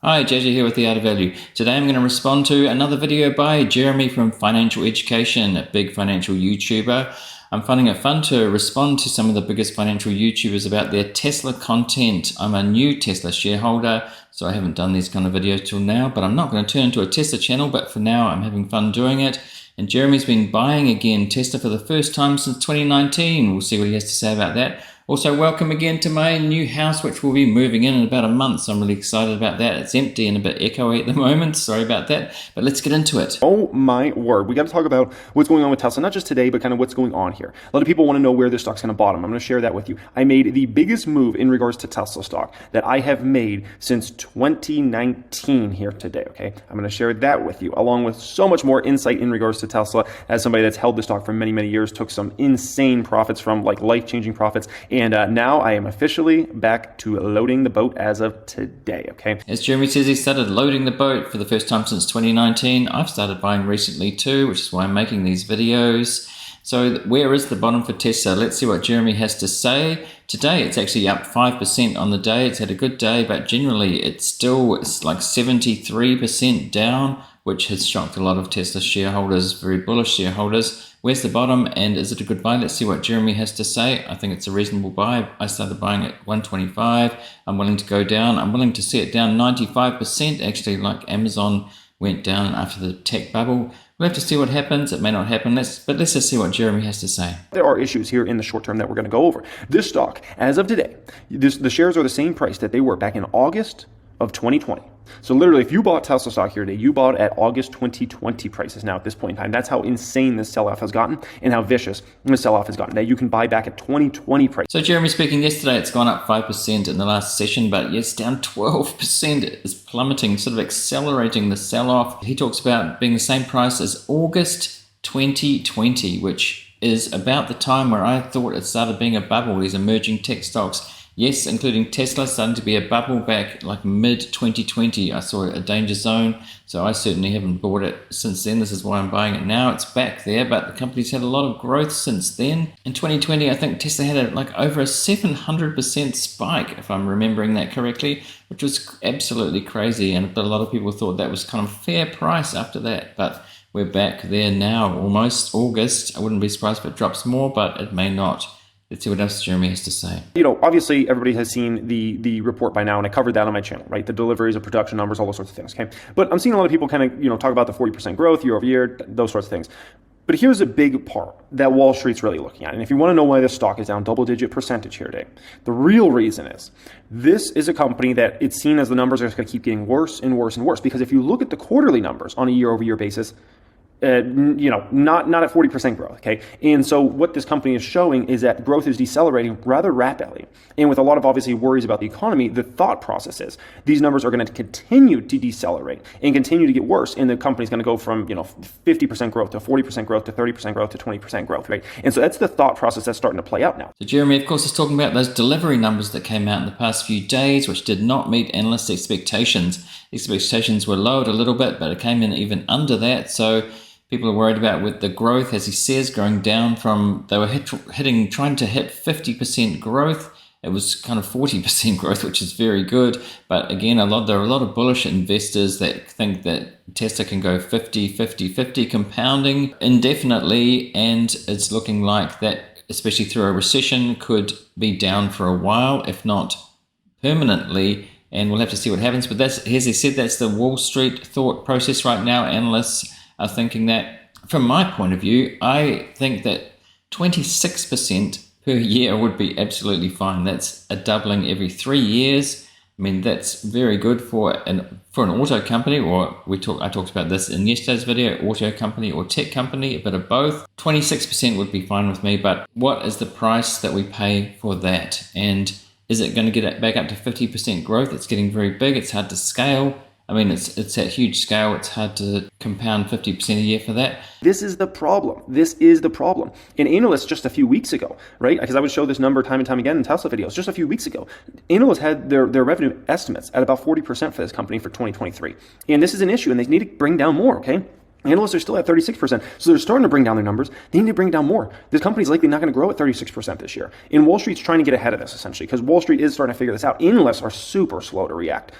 Hi, JJ here with The Art of Value. Today I'm going to respond to another video by Jeremy from Financial Education, a big financial YouTuber. I'm finding it fun to respond to some of the biggest financial YouTubers about their Tesla content. I'm a new Tesla shareholder, so I haven't done these kind of videos till now, but I'm not going to turn into a Tesla channel, but for now I'm having fun doing it. And Jeremy's been buying again Tesla for the first time since 2019. We'll see what he has to say about that. Also, welcome again to my new house, which we'll be moving in about a month. So I'm really excited about that. It's empty and a bit echoey at the moment. Sorry about that, but let's get into it. Oh my word. We got to talk about what's going on with Tesla, not just today, but kind of what's going on here. A lot of people want to know where this stock's going to bottom. I'm going to share that with you. I made the biggest move in regards to Tesla stock that I have made since 2019 here today, okay? I'm going to share that with you, along with so much more insight in regards to Tesla as somebody that's held the stock for many, many years, took some insane profits from like life-changing profits. And now I am officially back to loading the boat as of today, okay? As Jeremy says, he started loading the boat for the first time since 2019. I've started buying recently too, which is why I'm making these videos. So where is the bottom for Tesla? Let's see what Jeremy has to say. Today, it's actually up 5% on the day. It's had a good day, but generally it's like 73% down, which has shocked a lot of Tesla shareholders, very bullish shareholders. Where's the bottom and is it a good buy? Let's see what Jeremy has to say. I think it's a reasonable buy. I started buying at 125. I'm willing to go down. I'm willing to see it down 95%, actually, like Amazon went down after the tech bubble. We'll have to see what happens. It may not happen, but let's just see what Jeremy has to say. There are issues here in the short term that we're going to go over. This stock, as of today, the shares are the same price that they were back in August of 2020. So literally, if you bought Tesla stock here today, you bought at August 2020 prices now at this point in time. That's how insane this sell-off has gotten and how vicious the sell-off has gotten. Now you can buy back at 2020 price. So Jeremy speaking yesterday, it's gone up 5% in the last session, but yes, down 12%. It's plummeting, sort of accelerating the sell-off. He talks about being the same price as August 2020, which is about the time where I thought it started being a bubble, these emerging tech stocks. Yes, including Tesla, starting to be a bubble back like mid-2020. I saw a danger zone, so I certainly haven't bought it since then. This is why I'm buying it now. It's back there, but the company's had a lot of growth since then. In 2020, I think Tesla had like over a 700% spike, if I'm remembering that correctly, which was absolutely crazy. And a lot of people thought that was kind of fair price after that, but we're back there now, almost August. I wouldn't be surprised if it drops more, but it may not. Let's see what else Jeremy has to say. You know, obviously everybody has seen the report by now, and I covered that on my channel, right? The deliveries, the production numbers, all those sorts of things, okay? But I'm seeing a lot of people kind of, talk about the 40% growth year over year, those sorts of things. But here's a big part that Wall Street's really looking at. And if you want to know why this stock is down double-digit percentage here today, the real reason is this is a company that it's seen as the numbers are just going to keep getting worse and worse and worse. Because if you look at the quarterly numbers on a year-over-year not at 40% growth, okay? And so what this company is showing is that growth is decelerating rather rapidly. And with a lot of obviously worries about the economy, the thought process is these numbers are going to continue to decelerate and continue to get worse. And the company's going to go from, 50% growth to 40% growth to 30% growth to 20% growth, right? And so that's the thought process that's starting to play out now. So Jeremy, of course, is talking about those delivery numbers that came out in the past few days, which did not meet analysts' expectations. Expectations were lowered a little bit, but it came in even under that. So people are worried about with the growth, as he says, going down from, they were trying to hit 50% growth. It was kind of 40% growth, which is very good. But again, there are a lot of bullish investors that think that Tesla can go 50 compounding indefinitely. And it's looking like that, especially through a recession, could be down for a while, if not permanently. And we'll have to see what happens. But that's, as he said, that's the Wall Street thought process right now. Analysts are thinking that, from my point of view, I think that 26% per year would be absolutely fine. That's a doubling every 3 years. I mean, that's very good for an auto company, or I talked about this in yesterday's video, auto company or tech company, a bit of both. 26% would be fine with me, but what is the price that we pay for that? And is it going to get it back up to 50% growth? It's getting very big. It's hard to scale. I mean, it's at huge scale. It's hard to compound 50% a year for that. This is the problem. This is the problem. In Analysts just a few weeks ago, right? Because I would show this number time and time again in Tesla videos. Just a few weeks ago, Analysts had their revenue estimates at about 40% for this company for 2023. And this is an issue, and they need to bring down more, okay? Analysts are still at 36%, so they're starting to bring down their numbers. They need to bring it down more. This company's likely not going to grow at 36% this year. And Wall Street's trying to get ahead of this, essentially, because Wall Street is starting to figure this out. Analysts are super slow to react,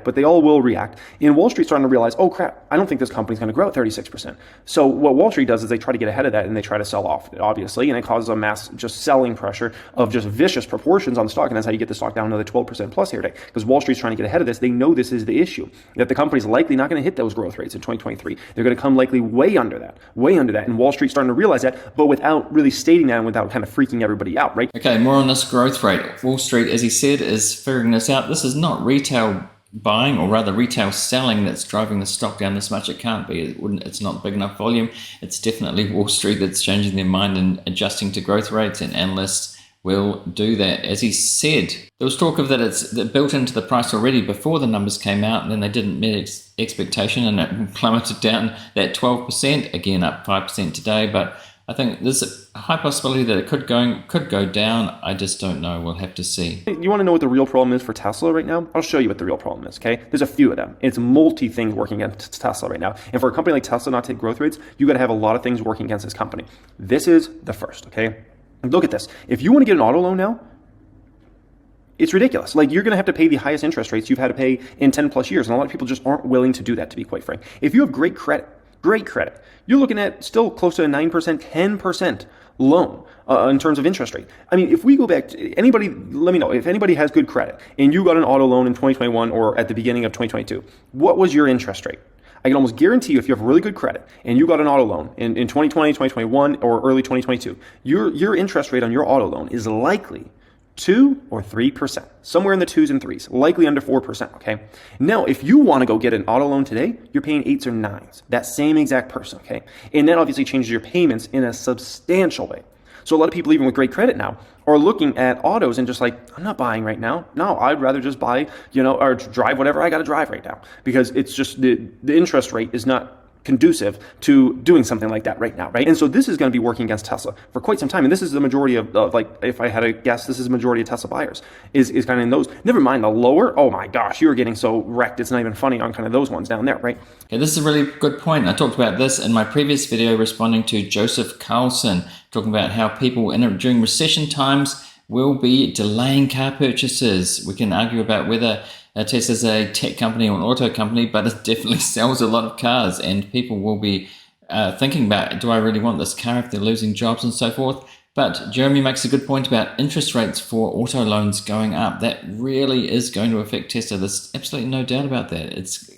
but they all will react. And Wall Street's starting to realize, oh crap, I don't think this company's going to grow at 36%. So what Wall Street does is they try to get ahead of that and they try to sell off, obviously, and it causes a mass just selling pressure of just vicious proportions on the stock, and that's how you get the stock down another 12% plus here today, because Wall Street's trying to get ahead of this. They know this is the issue, that the company's likely not going to hit those growth rates in 2023. They're going to come likely way under that, and Wall Street's starting to realize that, but without really stating that and without kind of freaking everybody out, right? Okay, more on this growth rate. Wall Street, as he said, is figuring this out. This is not retail buying, or rather retail selling, that's driving the stock down this much. It can't be. It's not big enough volume. It's definitely Wall Street that's changing their mind and adjusting to growth rates, and analysts will do that. As he said, there was talk of that it's built into the price already before the numbers came out, and then they didn't meet expectation, and it plummeted down that 12%, again up 5% today. But I think there's a high possibility that it could go down. I just don't know. We'll have to see. You want to know what the real problem is for Tesla right now? I'll show you what the real problem is, okay? There's a few of them. It's multi things working against Tesla right now. And for a company like Tesla not to take growth rates, you got to have a lot of things working against this company. This is the first, okay? Look at this. If you want to get an auto loan now, it's ridiculous. Like, you're going to have to pay the highest interest rates you've had to pay in 10 plus years. And a lot of people just aren't willing to do that, to be quite frank. If you have great credit, you're looking at still close to a 9%, 10% loan in terms of interest rate. I mean, if we go back to anybody, let me know if anybody has good credit and you got an auto loan in 2021 or at the beginning of 2022, what was your interest rate? I can almost guarantee you, if you have really good credit and you got an auto loan in 2020, 2021, or early 2022, your interest rate on your auto loan is likely 2 or 3%, somewhere in the 2s and 3s, likely under 4%, okay? Now, if you want to go get an auto loan today, you're paying 8s or 9s, that same exact person, okay? And that obviously changes your payments in a substantial way. So a lot of people, even with great credit now, are looking at autos and just like, I'm not buying right now. No, I'd rather just buy, or drive whatever I got to drive right now, because it's just the interest rate is not conducive to doing something like that right now, right? And so this is going to be working against Tesla for quite some time. And this is the majority of, like, if I had to guess, this is the majority of Tesla buyers is kind of in those. Never mind the lower. Oh my gosh, you're getting so wrecked. It's not even funny on kind of those ones down there, right? Okay, this is a really good point. I talked about this in my previous video responding to Joseph Carlson, talking about how people during recession times will be delaying car purchases. We can argue about whether Tesla's a tech company or an auto company, but it definitely sells a lot of cars, and people will be thinking about, do I really want this car if they're losing jobs and so forth? But Jeremy makes a good point about interest rates for auto loans going up. That really is going to affect Tesla. There's absolutely no doubt about that. It's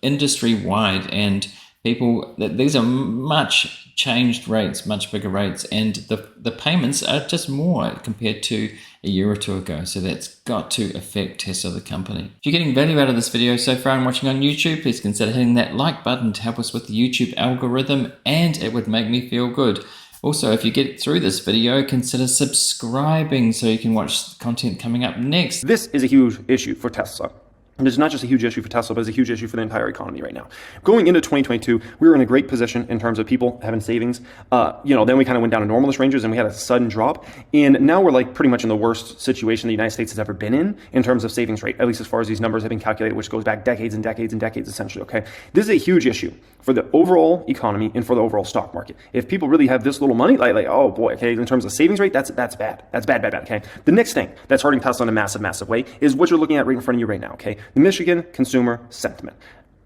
industry-wide, and these are much changed rates, much bigger rates, and the payments are just more compared to a year or two ago. So that's got to affect Tesla, the company. If you're getting value out of this video so far and watching on YouTube, please consider hitting that like button to help us with the YouTube algorithm, and it would make me feel good. Also, if you get through this video, consider subscribing so you can watch content coming up next. This is a huge issue for Tesla. And it's not just a huge issue for Tesla, but it's a huge issue for the entire economy right now. Going into 2022, we were in a great position in terms of people having savings. Then we kind of went down to normalist ranges and we had a sudden drop. And now we're like pretty much in the worst situation the United States has ever been in terms of savings rate, at least as far as these numbers have been calculated, which goes back decades and decades and decades, essentially, okay? This is a huge issue for the overall economy and for the overall stock market. If people really have this little money, like oh boy, okay, in terms of savings rate, that's bad. That's bad, okay? The next thing that's hurting Tesla in a massive, massive way is what you're looking at right in front of you right now, okay? The Michigan consumer sentiment.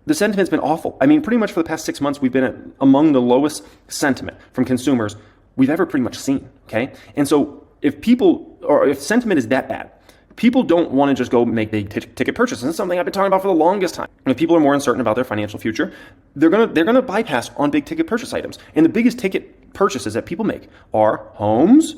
The sentiment's been awful. I mean, pretty much for the past 6 months, we've been among the lowest sentiment from consumers we've ever pretty much seen, okay? And so if sentiment is that bad, people don't want to just go make big ticket purchases. It's something I've been talking about for the longest time. And if people are more uncertain about their financial future, they're gonna bypass on big ticket purchase items. And the biggest ticket purchases that people make are homes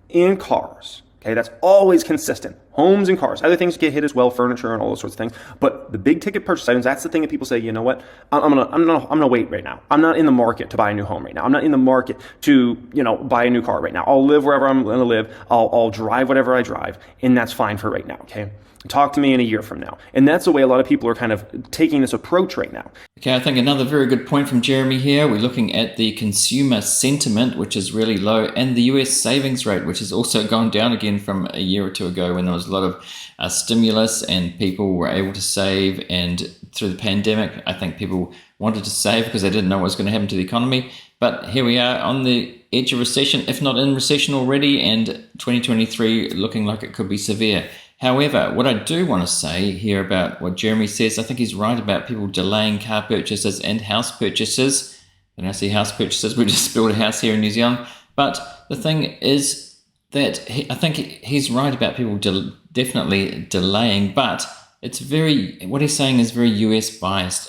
and cars. Okay, that's always consistent. Homes and cars. Other things get hit as well, furniture and all those sorts of things. But the big ticket purchase items, that's the thing that people say, you know what? I'm gonna wait right now. I'm not in the market to buy a new home right now. I'm not in the market to, buy a new car right now. I'll live wherever I'm gonna live. I'll drive whatever I drive, and that's fine for right now, okay? Talk to me in a year from now. And that's the way a lot of people are kind of taking this approach right now. Okay, I think another very good point from Jeremy here. We're looking at the consumer sentiment, which is really low, and the US savings rate, which has also gone down again from a year or two ago when there was a lot of stimulus and people were able to save. And through the pandemic, I think people wanted to save because they didn't know what was going to happen to the economy. But here we are on the edge of recession, if not in recession already, and 2023 looking like it could be severe. However, what I do want to say here about what Jeremy says, I think he's right about people delaying car purchases and house purchases. When I say house purchases, we just built a house here in New Zealand. But the thing is that I think he's right about people definitely delaying, but it's what he's saying is very US biased,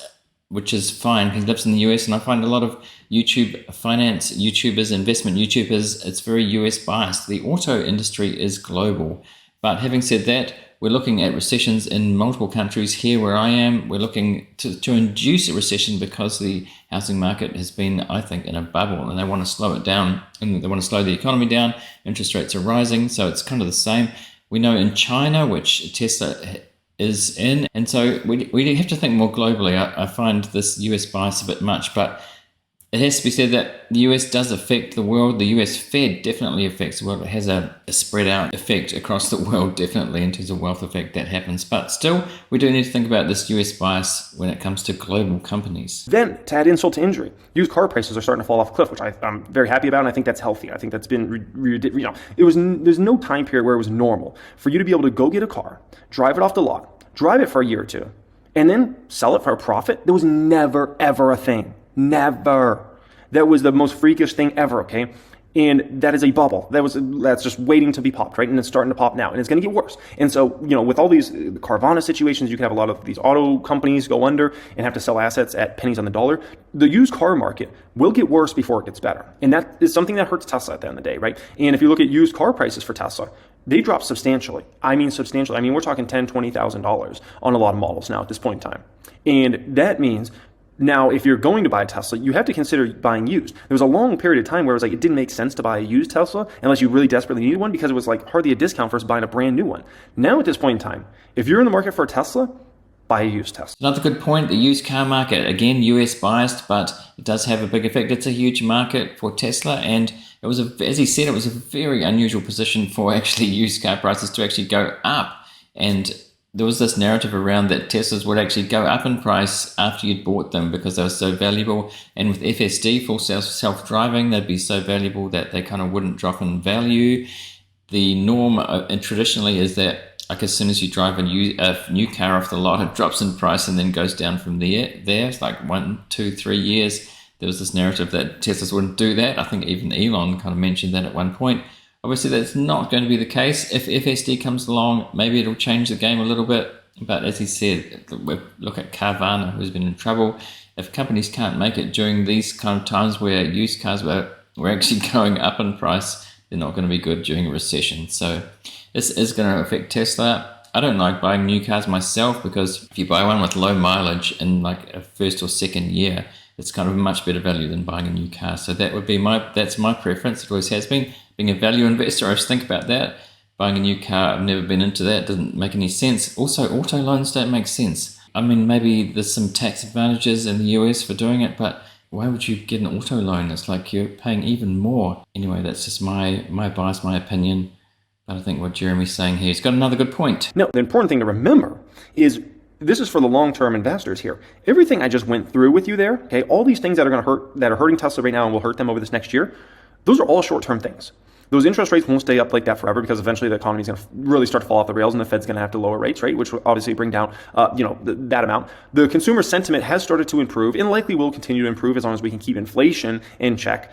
which is fine. He lives in the US, and I find a lot of YouTube finance YouTubers, investment YouTubers, it's very US biased. The auto industry is global. But having said that, we're looking at recessions in multiple countries. Here where I am, we're looking to induce a recession because the housing market has been, I think, in a bubble, and they want to slow it down, and they want to slow the economy down. Interest rates are rising, so it's kind of the same. We know in China, which Tesla is in, and so we have to think more globally. I find this US bias a bit much, but it has to be said that the US does affect the world. The US Fed definitely affects the world. It has a spread out effect across the world, definitely, in terms of wealth effect that happens. But still, we do need to think about this US bias when it comes to global companies. Then, to add insult to injury, used car prices are starting to fall off a cliff, which I'm very happy about, and I think that's healthy. I think that's been, there's no time period where it was normal for you to be able to go get a car, drive it off the lot, drive it for a year or two, and then sell it for a profit. There was never, ever a thing. Never. That was the most freakish thing ever, okay? And that is a bubble. That's just waiting to be popped, right? And it's starting to pop now, and it's going to get worse. And so, with all these Carvana situations, you can have a lot of these auto companies go under and have to sell assets at pennies on the dollar. The used car market will get worse before it gets better. And that is something that hurts Tesla at the end of the day, right? And if you look at used car prices for Tesla, they dropped substantially. I mean substantially. I mean, we're talking $10,000, $20,000 on a lot of models now at this point in time. And that means now, if you're going to buy a Tesla, you have to consider buying used. There was a long period of time where it was like it didn't make sense to buy a used Tesla unless you really desperately needed one, because it was like hardly a discount versus buying a brand new one. Now, at this point in time, if you're in the market for a Tesla, buy a used Tesla. Another good point, the used car market, again, US biased, but it does have a big effect. It's a huge market for Tesla, and it was, as he said, it was a very unusual position for actually used car prices to actually go up. And there was this narrative around that Teslas would actually go up in price after you'd bought them because they were so valuable. And with FSD, full self-driving, they'd be so valuable that they kind of wouldn't drop in value. The norm and traditionally is that like as soon as you drive a new car off the lot, it drops in price and then goes down from there. It's like 1, 2, 3 years. There was this narrative that Teslas wouldn't do that. I think even Elon kind of mentioned that at one point. Obviously, that's not going to be the case. If FSD comes along, maybe it'll change the game a little bit. But as he said, look at Carvana, who's been in trouble. If companies can't make it during these kind of times where used cars were actually going up in price, they're not going to be good during a recession. So this is going to affect Tesla. I don't like buying new cars myself because if you buy one with low mileage in like a first or second year, it's kind of a much better value than buying a new car. So that's my preference. It always has been. Being a value investor, I always think about that. Buying a new car, I've never been into that. It doesn't make any sense. Also, auto loans don't make sense. I mean, maybe there's some tax advantages in the US for doing it, but why would you get an auto loan? It's like you're paying even more. Anyway, that's just my bias, my opinion. But I think what Jeremy's saying here, he's got another good point. No, the important thing to remember is this is for the long-term investors here. Everything I just went through with you there, okay, all these things that are hurting Tesla right now and will hurt them over this next year, those are all short-term things. Those interest rates won't stay up like that forever because eventually the economy is going to really start to fall off the rails and the Fed's going to have to lower rates, right? Which will obviously bring down, that amount. The consumer sentiment has started to improve and likely will continue to improve as long as we can keep inflation in check.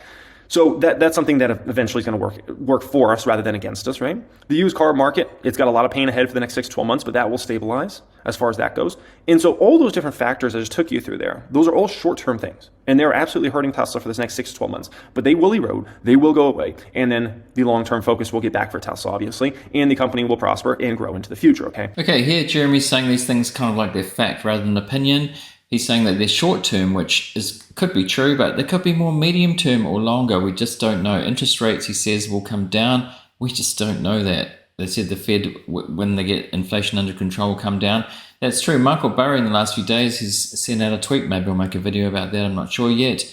So that's something that eventually is going to work for us rather than against us, right? The used car market, it's got a lot of pain ahead for the next 6 to 12 months, but that will stabilize as far as that goes. And so all those different factors I just took you through there, those are all short-term things. And they're absolutely hurting Tesla for this next 6 to 12 months. But they will erode, they will go away. And then the long-term focus will get back for Tesla, obviously, and the company will prosper and grow into the future, okay? Okay, here Jeremy's saying these things kind of like they're fact rather than opinion. He's saying that they're short term, which could be true, but they could be more medium term or longer. We just don't know. Interest rates, he says, will come down. We just don't know that. they said the Fed, when they get inflation under control, will come down. That's true. Michael Burry in the last few days has sent out a tweet, maybe I'll make a video about that, I'm not sure yet,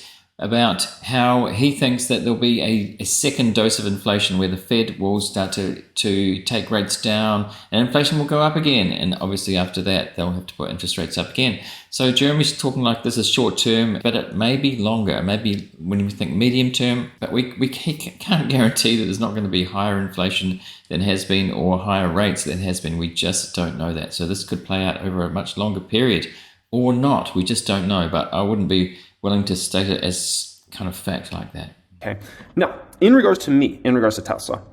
about how he thinks that there'll be a second dose of inflation where the Fed will start to take rates down and inflation will go up again. And obviously after that, they'll have to put interest rates up again. So Jeremy's talking like this is short term, but it may be longer. Maybe when we think medium term, but we can't guarantee that there's not going to be higher inflation than has been or higher rates than has been. We just don't know that. So this could play out over a much longer period or not. We just don't know, but I wouldn't be willing to state it as kind of fact like that. Okay. Now, in regards to Tesla,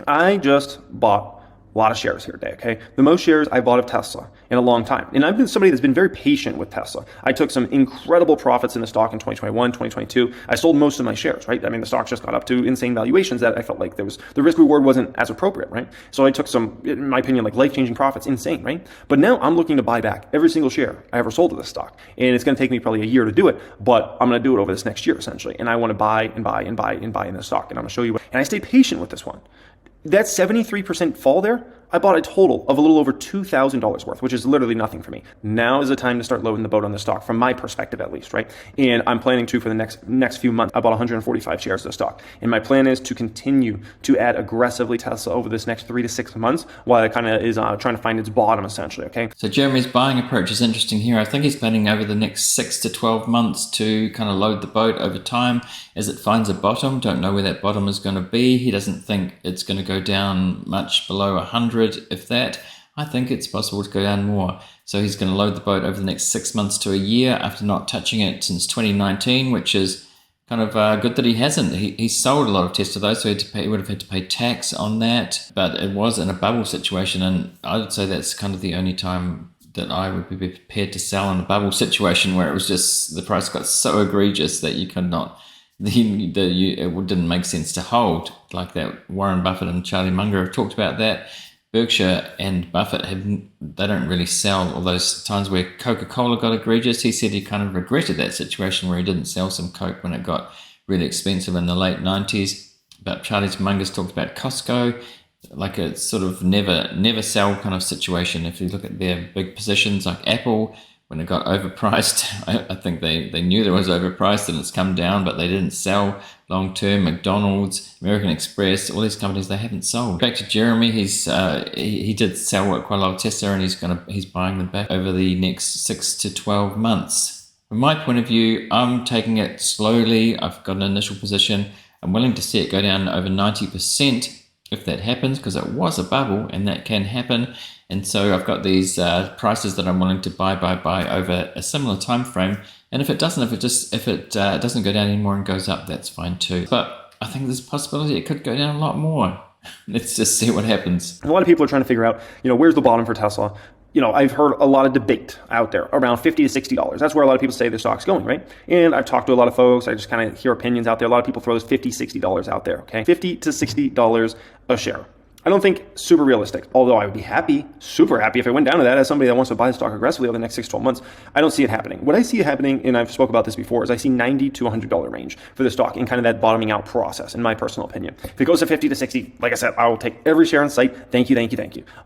I just bought a lot of shares here today, okay? The most shares I bought of Tesla in a long time. And I've been somebody that's been very patient with Tesla. I took some incredible profits in the stock in 2021, 2022. I sold most of my shares, right? I mean, the stock just got up to insane valuations that I felt like the risk reward wasn't as appropriate, right? So I took some, in my opinion, like life-changing profits, insane, right? But now I'm looking to buy back every single share I ever sold of this stock. And it's going to take me probably a year to do it, but I'm going to do it over this next year, essentially. And I want to buy and buy and buy and buy in this stock. And I'm going to show you. And I stayed patient with this one. That 73% fall there, I bought a total of a little over $2,000 worth, which is literally nothing for me. Now is the time to start loading the boat on the stock, from my perspective at least, right? And I'm planning to for the next few months. I bought 145 shares of the stock. And my plan is to continue to add aggressively Tesla over this next 3 to 6 months while it kind of is trying to find its bottom, essentially, okay? So Jeremy's buying approach is interesting here. I think he's planning over the next 6 to 12 months to kind of load the boat over time as it finds a bottom. Don't know where that bottom is going to be. He doesn't think it's going to go down much below 100, if that. I think it's possible to go down more. So he's going to load the boat over the next 6 months to a year after not touching it since 2019, which is kind of good that he hasn't. He sold a lot of Tesla though, so he would have had to pay tax on that. But it was in a bubble situation, and I would say that's kind of the only time that I would be prepared to sell in a bubble situation where it was just the price got so egregious that you could not. It didn't make sense to hold, like that. Warren Buffett and Charlie Munger have talked about that. Berkshire and Buffett they don't really sell. All those times where Coca-Cola got egregious, he said he kind of regretted that situation where he didn't sell some Coke when it got really expensive in the late 90s. But Charlie Munger's talked about Costco, like a sort of never sell kind of situation. If you look at their big positions like Apple, when it got overpriced, I think they knew it was overpriced and it's come down, but they didn't sell long term. McDonald's, American Express, all these companies they haven't sold. Back to Jeremy, he did sell quite a lot of Tesla, and he's buying them back over the next 6 to 12 months. From my point of view, I'm taking it slowly. I've got an initial position. I'm willing to see it go down over 90% if that happens, because it was a bubble and that can happen. And so I've got these prices that I'm willing to buy over a similar time frame. And if it doesn't, if it doesn't go down anymore and goes up, that's fine too. But I think there's a possibility it could go down a lot more. Let's just see what happens. A lot of people are trying to figure out, where's the bottom for Tesla? I've heard a lot of debate out there around $50 to $60. That's where a lot of people say the stock's going, right? And I've talked to a lot of folks. I just kind of hear opinions out there. A lot of people throw this $50, $60 out there, okay? $50 to $60 a share. I don't think super realistic, although I would be super happy if it went down to that as somebody that wants to buy the stock aggressively over the next 6 to 12 months. I don't see it happening. What I see happening, and I've spoke about this before, is I see $90 to $100 range for the stock in kind of that bottoming out process, in my personal opinion. If it goes to 50 to 60, like I said, I will take every share in sight. Thank you.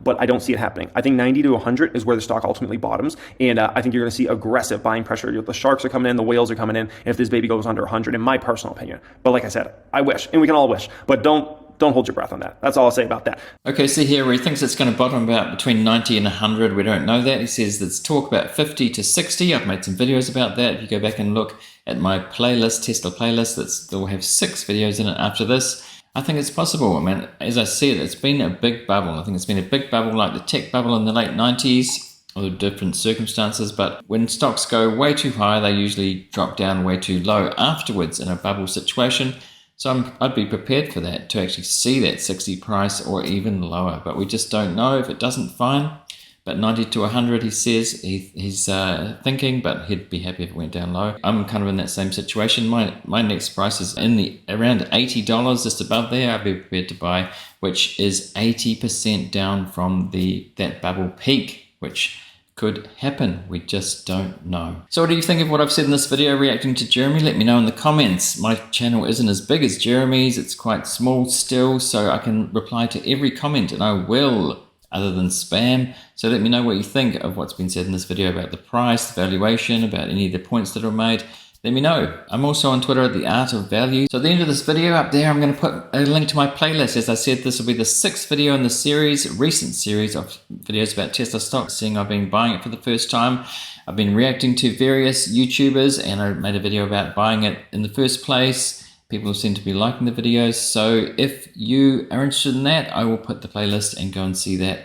But I don't see it happening. I think 90 to 100 is where the stock ultimately bottoms, and I think you're going to see aggressive buying pressure. The sharks are coming in, the whales are coming in, if this baby goes under 100, in my personal opinion. But like I said, I wish, and we can all wish, but don't hold your breath on that. That's all I'll say about that. Okay, see here where he thinks it's going to bottom about between 90 and 100. We don't know that. He says there's talk about 50 to 60. I've made some videos about that. If you go back and look at my playlist, Tesla playlist, that will have 6 videos in it after this. I think it's possible. I mean, as I said, it's been a big bubble. I think it's been a big bubble like the tech bubble in the late 90s, or different circumstances. But when stocks go way too high, they usually drop down way too low afterwards in a bubble situation. So I'd be prepared for that, to actually see that 60 price or even lower. But we just don't know. If it doesn't, fine. But 90 to 100, he says he's thinking, but he'd be happy if it went down low. I'm kind of in that same situation. My next price is around $80, just above there. I'd be prepared to buy, which is 80% down from that bubble peak, which could happen. We just don't know. So what do you think of what I've said in this video reacting to Jeremy? Let me know in the comments. My channel isn't as big as Jeremy's. It's quite small still, so I can reply to every comment, and I will, other than spam. So let me know what you think of what's been said in this video about the price, the valuation, about any of the points that are made. Let me know. I'm also on Twitter at The Art of Value. So at the end of this video up there, I'm going to put a link to my playlist. As I said, this will be the 6th video in the series, recent series of videos about Tesla stock, seeing I've been buying it for the first time. I've been reacting to various YouTubers, and I made a video about buying it in the first place. People seem to be liking the videos. So if you are interested in that, I will put the playlist and go and see that